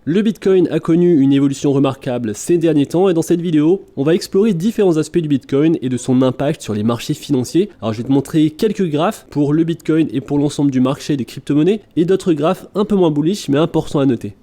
Le Bitcoin a connu une évolution remarquable ces derniers temps et dans cette vidéo, on va explorer différents aspects du Bitcoin et de son impact sur les marchés financiers. Alors je vais te montrer quelques graphes pour le Bitcoin et pour l'ensemble du marché des crypto-monnaies et d'autres graphes un peu moins bullish mais importants à noter.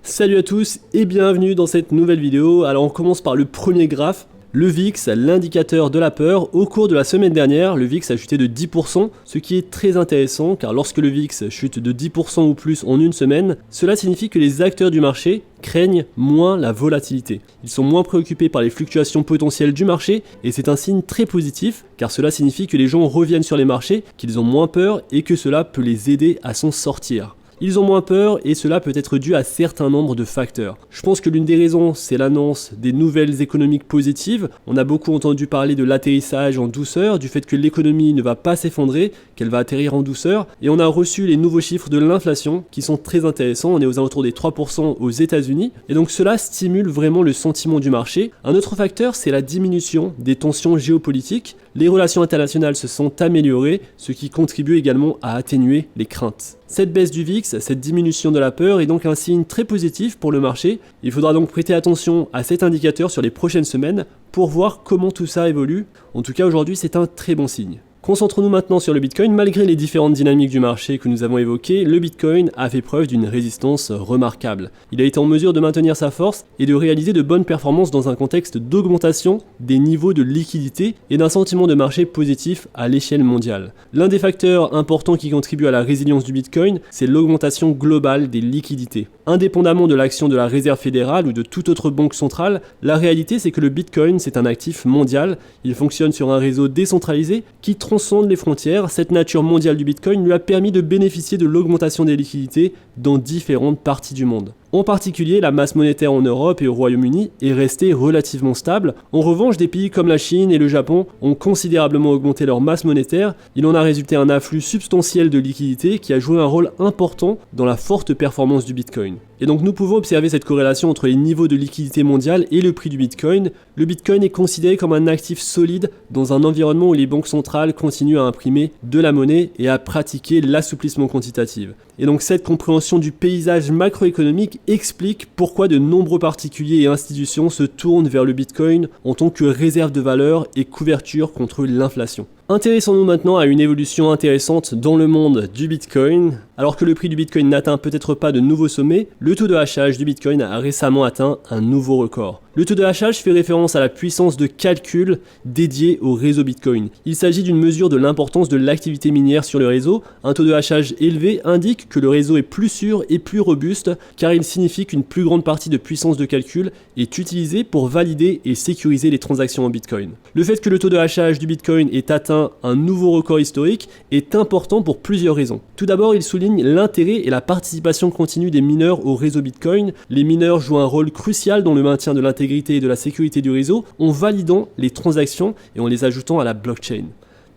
Salut à tous et bienvenue dans cette nouvelle vidéo. Alors on commence par le premier graphe. Le VIX, l'indicateur de la peur, au cours de la semaine dernière, le VIX a chuté de 10%, ce qui est très intéressant car lorsque le VIX chute de 10% ou plus en une semaine, cela signifie que les acteurs du marché craignent moins la volatilité. Ils sont moins préoccupés par les fluctuations potentielles du marché et c'est un signe très positif car cela signifie que les gens reviennent sur les marchés, qu'ils ont moins peur et que cela peut les aider à s'en sortir. Ils ont moins peur et cela peut être dû à certains nombres de facteurs. Je pense que l'une des raisons, c'est l'annonce des nouvelles économiques positives. On a beaucoup entendu parler de l'atterrissage en douceur, du fait que l'économie ne va pas s'effondrer, qu'elle va atterrir en douceur. Et on a reçu les nouveaux chiffres de l'inflation qui sont très intéressants. On est aux alentours des 3% aux États-Unis. Et donc cela stimule vraiment le sentiment du marché. Un autre facteur, c'est la diminution des tensions géopolitiques. Les relations internationales se sont améliorées, ce qui contribue également à atténuer les craintes. Cette baisse du VIX, cette diminution de la peur est donc un signe très positif pour le marché. Il faudra donc prêter attention à cet indicateur sur les prochaines semaines pour voir comment tout ça évolue. En tout cas aujourd'hui c'est un très bon signe. Concentrons-nous maintenant sur le Bitcoin. Malgré les différentes dynamiques du marché que nous avons évoquées, le Bitcoin a fait preuve d'une résistance remarquable. Il a été en mesure de maintenir sa force et de réaliser de bonnes performances dans un contexte d'augmentation des niveaux de liquidité et d'un sentiment de marché positif à l'échelle mondiale. L'un des facteurs importants qui contribue à la résilience du Bitcoin, c'est l'augmentation globale des liquidités. Indépendamment de l'action de la Réserve fédérale ou de toute autre banque centrale, la réalité c'est que le Bitcoin c'est un actif mondial. Il fonctionne sur un réseau décentralisé qui transcende les frontières. Cette nature mondiale du Bitcoin lui a permis de bénéficier de l'augmentation des liquidités dans différentes parties du monde. En particulier, la masse monétaire en Europe et au Royaume-Uni est restée relativement stable. En revanche, des pays comme la Chine et le Japon ont considérablement augmenté leur masse monétaire. Il en a résulté un afflux substantiel de liquidités qui a joué un rôle important dans la forte performance du Bitcoin. Et donc nous pouvons observer cette corrélation entre les niveaux de liquidité mondiale et le prix du Bitcoin. Le Bitcoin est considéré comme un actif solide dans un environnement où les banques centrales continuent à imprimer de la monnaie et à pratiquer l'assouplissement quantitatif. Et donc cette compréhension du paysage macroéconomique explique pourquoi de nombreux particuliers et institutions se tournent vers le Bitcoin en tant que réserve de valeur et couverture contre l'inflation. Intéressons-nous maintenant à une évolution intéressante dans le monde du Bitcoin. Alors que le prix du Bitcoin n'atteint peut-être pas de nouveaux sommets, le taux de hachage du Bitcoin a récemment atteint un nouveau record. Le taux de hachage fait référence à la puissance de calcul dédiée au réseau Bitcoin. Il s'agit d'une mesure de l'importance de l'activité minière sur le réseau. Un taux de hachage élevé indique que le réseau est plus sûr et plus robuste car il signifie qu'une plus grande partie de puissance de calcul est utilisée pour valider et sécuriser les transactions en Bitcoin. Le fait que le taux de hachage du Bitcoin ait atteint un nouveau record historique est important pour plusieurs raisons. Tout d'abord, il souligne l'intérêt et la participation continue des mineurs au réseau Bitcoin. Les mineurs jouent un rôle crucial dans le maintien de l'intégrité et de la sécurité du réseau en validant les transactions et en les ajoutant à la blockchain.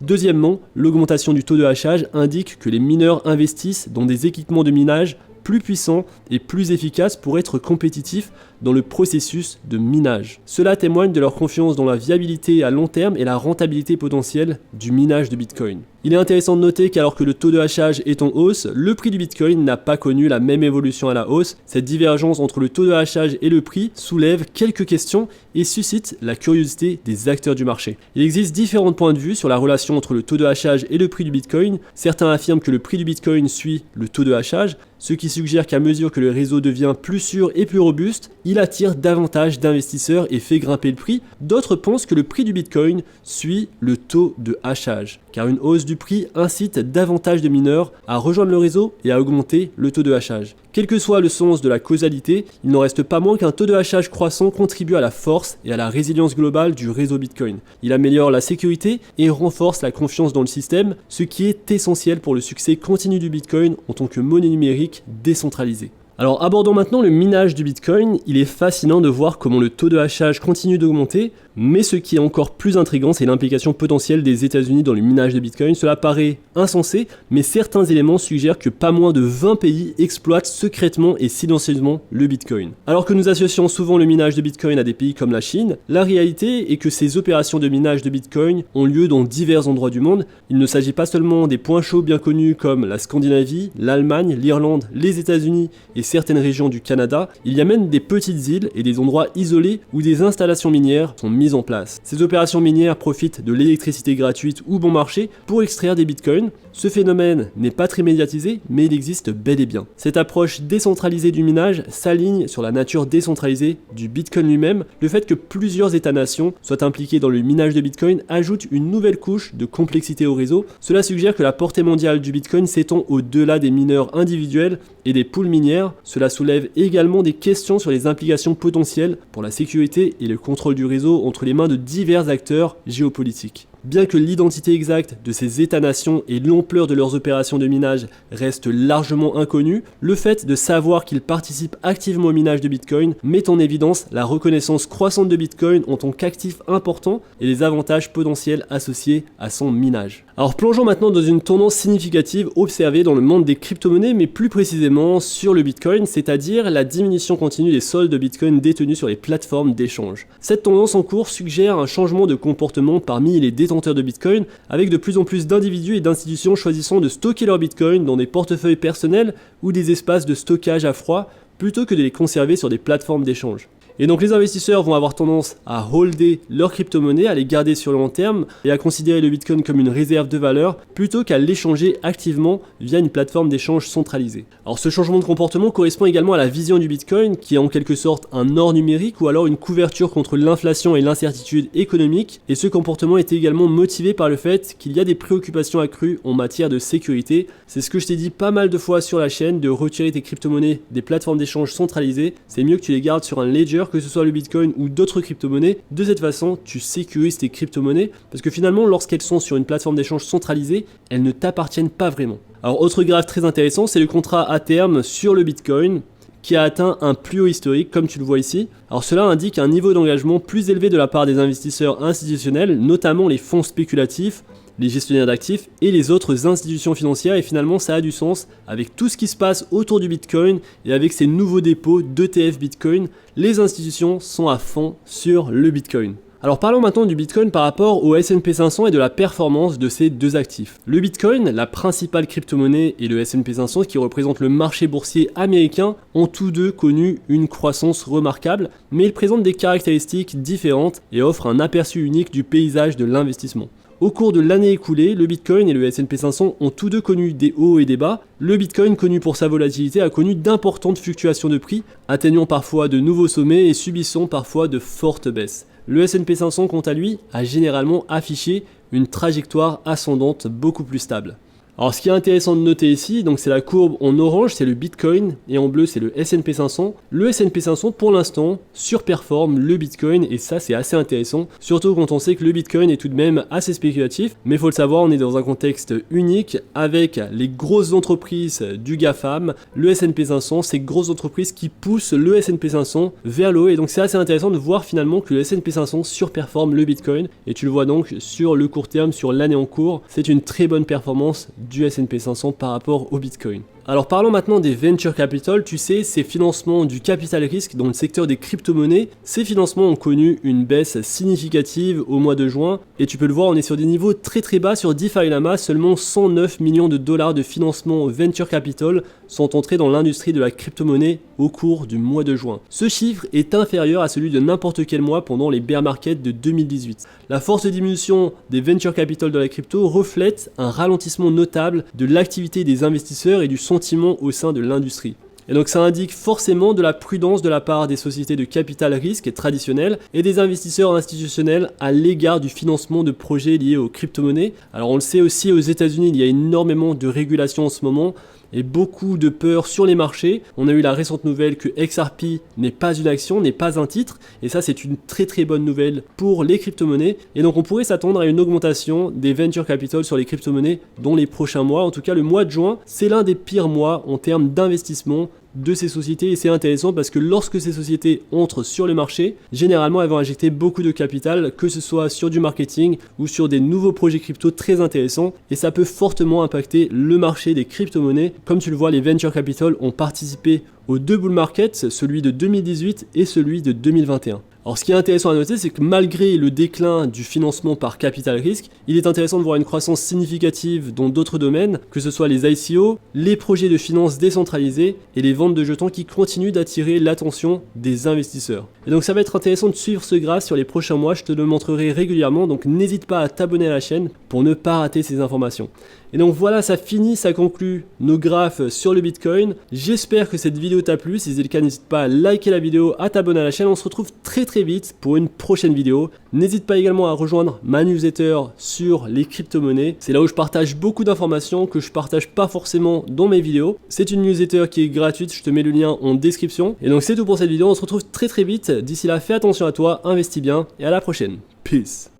Deuxièmement, l'augmentation du taux de hachage indique que les mineurs investissent dans des équipements de minage plus puissants et plus efficaces pour être compétitifs dans le processus de minage. Cela témoigne de leur confiance dans la viabilité à long terme et la rentabilité potentielle du minage de Bitcoin. Il est intéressant de noter qu'alors que le taux de hachage est en hausse, le prix du Bitcoin n'a pas connu la même évolution à la hausse. Cette divergence entre le taux de hachage et le prix soulève quelques questions et suscite la curiosité des acteurs du marché. Il existe différents points de vue sur la relation entre le taux de hachage et le prix du Bitcoin. Certains affirment que le prix du Bitcoin suit le taux de hachage, ce qui suggère qu'à mesure que le réseau devient plus sûr et plus robuste, il attire davantage d'investisseurs et fait grimper le prix. D'autres pensent que le prix du Bitcoin suit le taux de hachage, car une hausse du prix incite davantage de mineurs à rejoindre le réseau et à augmenter le taux de hachage. Quel que soit le sens de la causalité, il n'en reste pas moins qu'un taux de hachage croissant contribue à la force et à la résilience globale du réseau Bitcoin. Il améliore la sécurité et renforce la confiance dans le système, ce qui est essentiel pour le succès continu du Bitcoin en tant que monnaie numérique décentralisée. Alors abordons maintenant le minage du Bitcoin. Il est fascinant de voir comment le taux de hachage continue d'augmenter, mais ce qui est encore plus intriguant, c'est l'implication potentielle des États-Unis dans le minage de Bitcoin. Cela paraît insensé, mais certains éléments suggèrent que pas moins de 20 pays exploitent secrètement et silencieusement le Bitcoin. Alors que nous associons souvent le minage de Bitcoin à des pays comme la Chine, la réalité est que ces opérations de minage de Bitcoin ont lieu dans divers endroits du monde. Il ne s'agit pas seulement des points chauds bien connus comme la Scandinavie, l'Allemagne, l'Irlande, les États-Unis et certaines régions du Canada, il y a même des petites îles et des endroits isolés où des installations minières sont mises en place. Ces opérations minières profitent de l'électricité gratuite ou bon marché pour extraire des bitcoins. Ce phénomène n'est pas très médiatisé, mais il existe bel et bien. Cette approche décentralisée du minage s'aligne sur la nature décentralisée du bitcoin lui-même. Le fait que plusieurs États-nations soient impliqués dans le minage de bitcoin ajoute une nouvelle couche de complexité au réseau. Cela suggère que la portée mondiale du bitcoin s'étend au-delà des mineurs individuels et des pools minières. Cela soulève également des questions sur les implications potentielles pour la sécurité et le contrôle du réseau entre les mains de divers acteurs géopolitiques. Bien que l'identité exacte de ces États-nations et l'ampleur de leurs opérations de minage restent largement inconnues, le fait de savoir qu'ils participent activement au minage de Bitcoin met en évidence la reconnaissance croissante de Bitcoin en tant qu'actif important et les avantages potentiels associés à son minage. Alors plongeons maintenant dans une tendance significative observée dans le monde des crypto-monnaies, mais plus précisément sur le Bitcoin, c'est-à-dire la diminution continue des soldes de Bitcoin détenus sur les plateformes d'échange. Cette tendance en cours suggère un changement de comportement parmi les détenteurs de Bitcoin, avec de plus en plus d'individus et d'institutions choisissant de stocker leur Bitcoin dans des portefeuilles personnels ou des espaces de stockage à froid, plutôt que de les conserver sur des plateformes d'échange. Et donc les investisseurs vont avoir tendance à holder leur crypto-monnaie, à les garder sur le long terme et à considérer le Bitcoin comme une réserve de valeur plutôt qu'à l'échanger activement via une plateforme d'échange centralisée. Alors ce changement de comportement correspond également à la vision du Bitcoin qui est en quelque sorte un or numérique ou alors une couverture contre l'inflation et l'incertitude économique, et ce comportement est également motivé par le fait qu'il y a des préoccupations accrues en matière de sécurité. C'est ce que je t'ai dit pas mal de fois sur la chaîne, de retirer tes crypto-monnaies des plateformes d'échange centralisées. C'est mieux que tu les gardes sur un ledger, que ce soit le Bitcoin ou d'autres crypto-monnaies. De cette façon, tu sécurises tes crypto-monnaies parce que finalement, lorsqu'elles sont sur une plateforme d'échange centralisée, elles ne t'appartiennent pas vraiment. Alors, autre graphe très intéressant, c'est le contrat à terme sur le Bitcoin qui a atteint un plus haut historique, comme tu le vois ici. Alors cela indique un niveau d'engagement plus élevé de la part des investisseurs institutionnels, notamment les fonds spéculatifs, les gestionnaires d'actifs et les autres institutions financières, et finalement ça a du sens avec tout ce qui se passe autour du Bitcoin et avec ces nouveaux dépôts d'ETF Bitcoin, les institutions sont à fond sur le Bitcoin. Alors parlons maintenant du Bitcoin par rapport au S&P 500 et de la performance de ces deux actifs. Le Bitcoin, la principale crypto-monnaie, et le S&P 500 qui représente le marché boursier américain ont tous deux connu une croissance remarquable, mais ils présentent des caractéristiques différentes et offrent un aperçu unique du paysage de l'investissement. Au cours de l'année écoulée, le Bitcoin et le S&P 500 ont tous deux connu des hauts et des bas. Le Bitcoin, connu pour sa volatilité, a connu d'importantes fluctuations de prix, atteignant parfois de nouveaux sommets et subissant parfois de fortes baisses. Le S&P 500, quant à lui, a généralement affiché une trajectoire ascendante beaucoup plus stable. Alors ce qui est intéressant de noter ici, donc c'est la courbe en orange, c'est le Bitcoin, et en bleu c'est le S&P 500. Le S&P 500 pour l'instant surperforme le Bitcoin, et ça c'est assez intéressant, surtout quand on sait que le Bitcoin est tout de même assez spéculatif, mais il faut le savoir, on est dans un contexte unique avec les grosses entreprises du GAFAM, le S&P 500, ces grosses entreprises qui poussent le S&P 500 vers le haut, et donc c'est assez intéressant de voir finalement que le S&P 500 surperforme le Bitcoin, et tu le vois donc sur le court terme, sur l'année en cours, c'est une très bonne performance du S&P 500 par rapport au Bitcoin. Alors parlons maintenant des venture capital. Tu sais, ces financements du capital risque dans le secteur des crypto-monnaies, ces financements ont connu une baisse significative au mois de juin, et tu peux le voir, on est sur des niveaux très très bas. Sur DeFi Lama, seulement 109 millions de dollars de financement venture capital sont entrés dans l'industrie de la crypto-monnaie au cours du mois de juin. Ce chiffre est inférieur à celui de n'importe quel mois pendant les bear markets de 2018. La forte diminution des venture capital de la crypto reflète un ralentissement notable de l'activité des investisseurs et du sentiment au sein de l'industrie. Et donc ça indique forcément de la prudence de la part des sociétés de capital risque traditionnelles et des investisseurs institutionnels à l'égard du financement de projets liés aux crypto-monnaies. Alors on le sait aussi, aux États-Unis, il y a énormément de régulation en ce moment et beaucoup de peur sur les marchés. On a eu la récente nouvelle que XRP n'est pas une action, n'est pas un titre, et ça c'est une très très bonne nouvelle pour les crypto-monnaies, et donc on pourrait s'attendre à une augmentation des venture capital sur les crypto-monnaies dans les prochains mois. En tout cas le mois de juin, c'est l'un des pires mois en termes d'investissement de ces sociétés et c'est intéressant parce que lorsque ces sociétés entrent sur le marché, généralement elles vont injecter beaucoup de capital, que ce soit sur du marketing ou sur des nouveaux projets crypto très intéressants et ça peut fortement impacter le marché des crypto-monnaies. Comme tu le vois, les venture capital ont participé aux deux bull markets, celui de 2018 et celui de 2021. Alors ce qui est intéressant à noter, c'est que malgré le déclin du financement par capital risque, il est intéressant de voir une croissance significative dans d'autres domaines, que ce soit les ICO, les projets de finances décentralisés et les ventes de jetons qui continuent d'attirer l'attention des investisseurs. Et donc ça va être intéressant de suivre ce graphe sur les prochains mois, je te le montrerai régulièrement, donc n'hésite pas à t'abonner à la chaîne pour ne pas rater ces informations. Et donc voilà, ça finit, ça conclut nos graphes sur le Bitcoin. J'espère que cette vidéo t'a plu. Si c'est le cas, n'hésite pas à liker la vidéo, à t'abonner à la chaîne. On se retrouve très vite pour une prochaine vidéo. N'hésite pas également à rejoindre ma newsletter sur les crypto-monnaies. C'est là où je partage beaucoup d'informations que je partage pas forcément dans mes vidéos. C'est une newsletter qui est gratuite, je te mets le lien en description. Et donc c'est tout pour cette vidéo, on se retrouve très vite. D'ici là, fais attention à toi, investis bien et à la prochaine. Peace.